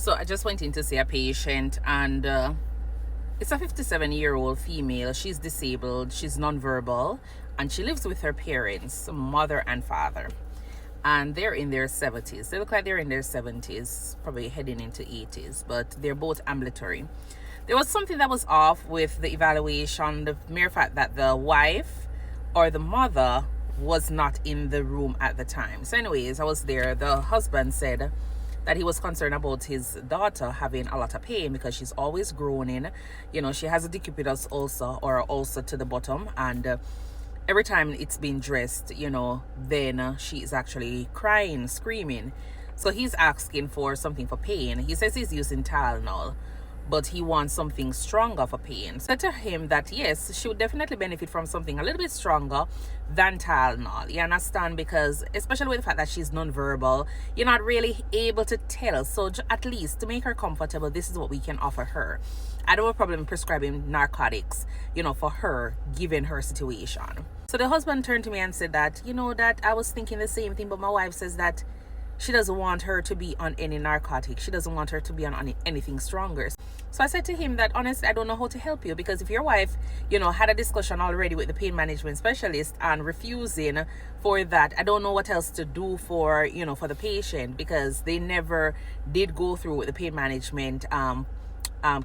So I just went in to see a patient, and it's a 57-year-old female. She's disabled, she's nonverbal, and she lives with her parents, mother and father. And they're in their 70s. They look like they're in their 70s, probably heading into 80s, but they're both ambulatory. There was something that was off with the evaluation, the mere fact that the wife or the mother was not in the room at the time. So anyways, I was there. The husband said that he was concerned about his daughter having a lot of pain because she's always groaning. You know, she has a decubitus ulcer, or ulcer to the bottom, and every time it's been dressed, you know, then she is actually crying, screaming. So he's asking for something for pain. He says he's using Tylenol, but he wants something stronger for pain. So I said to him that yes, she would definitely benefit from something a little bit stronger than Tylenol. You understand? Because especially with the fact that she's nonverbal, you're not really able to tell. So at least to make her comfortable, this is what we can offer her. I don't have a problem prescribing narcotics, you know, for her, given her situation. So the husband turned to me and said that, you know, that I was thinking the same thing, but my wife says that she doesn't want her to be on any narcotic. She doesn't want her to be on anything stronger. So I said to him that, honestly, I don't know how to help you, because if your wife, you know, had a discussion already with the pain management specialist and refusing for that, I don't know what else to do for, you know, for the patient, because they never did go through with the pain management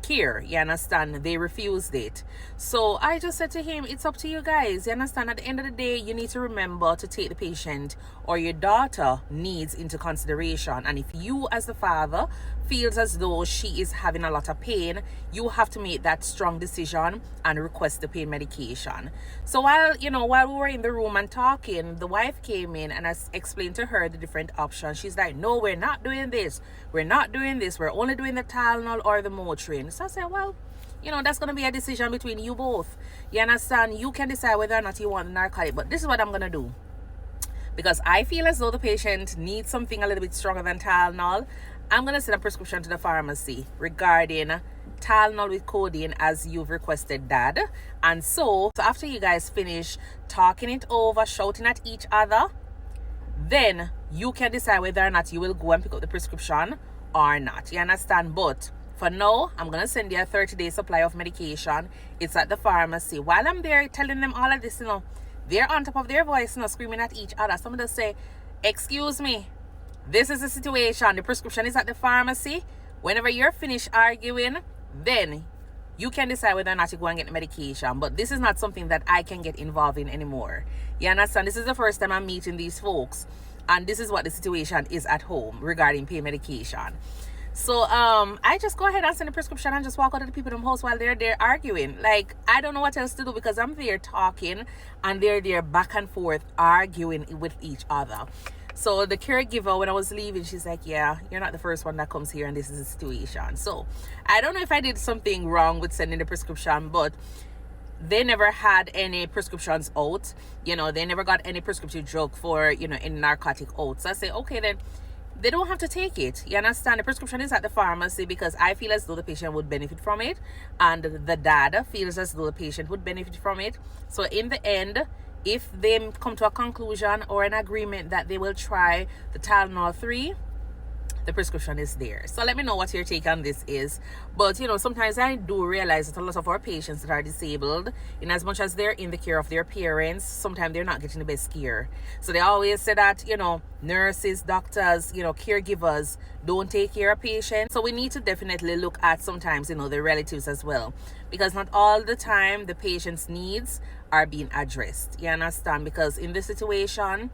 care. You understand? They refused it. So I just said to him, it's up to you guys. You understand? At the end of the day, you need to remember to take the patient or your daughter needs into consideration. And if you as the father feels as though she is having a lot of pain, you have to make that strong decision and request the pain medication. So while we were in the room and talking, the wife came in and I explained to her the different options. She's like, no, we're not doing this. We're not doing this. We're only doing the Tylenol or the Motrin. So I said, well, you know, that's going to be a decision between you both. You understand? You can decide whether or not you want the narcotic. But this is what I'm going to do. Because I feel as though the patient needs something a little bit stronger than Tylenol, I'm going to send a prescription to the pharmacy regarding Tylenol with codeine as you've requested, Dad. And so after you guys finish talking it over, shouting at each other, then you can decide whether or not you will go and pick up the prescription or not. You understand? But for now, I'm going to send you a 30-day supply of medication. It's at the pharmacy. While I'm there telling them all of this, you know, they're on top of their voice, you know, screaming at each other. Somebody say, excuse me, this is the situation. The prescription is at the pharmacy. Whenever you're finished arguing, then you can decide whether or not to go and get the medication. But this is not something that I can get involved in anymore. You understand? This is the first time I'm meeting these folks. And this is what the situation is at home regarding pain medication. So I just go ahead and send a prescription and just walk out of the people in the house while they're there arguing. Like, I don't know what else to do, because I'm there talking and they're there back and forth arguing with each other. So the caregiver, when I was leaving, she's like, yeah, you're not the first one that comes here and this is the situation. So I don't know if I did something wrong with sending the prescription, but they never had any prescriptions out. You know, they never got any prescription drug for, you know, any narcotic out. So I say, okay, then they don't have to take it. You understand? The prescription is at the pharmacy because I feel as though the patient would benefit from it, and the dad feels as though the patient would benefit from it. So in the end, if they come to a conclusion or an agreement that they will try the Tylenol 3, the prescription is there. So let me know what your take on this is. But, you know, sometimes I do realize that a lot of our patients that are disabled, in as much as they're in the care of their parents, sometimes they're not getting the best care. So they always say that, you know, nurses, doctors, you know, caregivers don't take care of patients. So we need to definitely look at sometimes, you know, the relatives as well, because not all the time the patient's needs are being addressed. You understand? Because in this situation,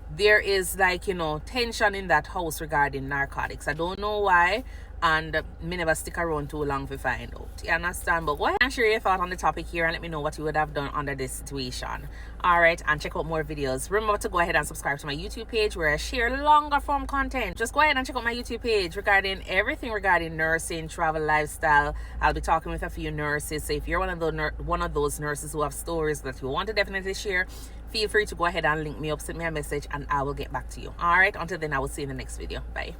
there is, like, you know, tension in that house regarding narcotics. I don't know why, and me never stick around too long to find out. You understand? But go ahead and share your thought on the topic here and let me know what you would have done under this situation. Alright, and check out more videos. Remember to go ahead and subscribe to my YouTube page where I share longer form content. Just go ahead and check out my YouTube page regarding everything regarding nursing, travel, lifestyle. I'll be talking with a few nurses. So if you're one of those nurses who have stories that you want to definitely share, feel free to go ahead and link me up, send me a message, and I will get back to you. Alright, until then, I will see you in the next video. Bye.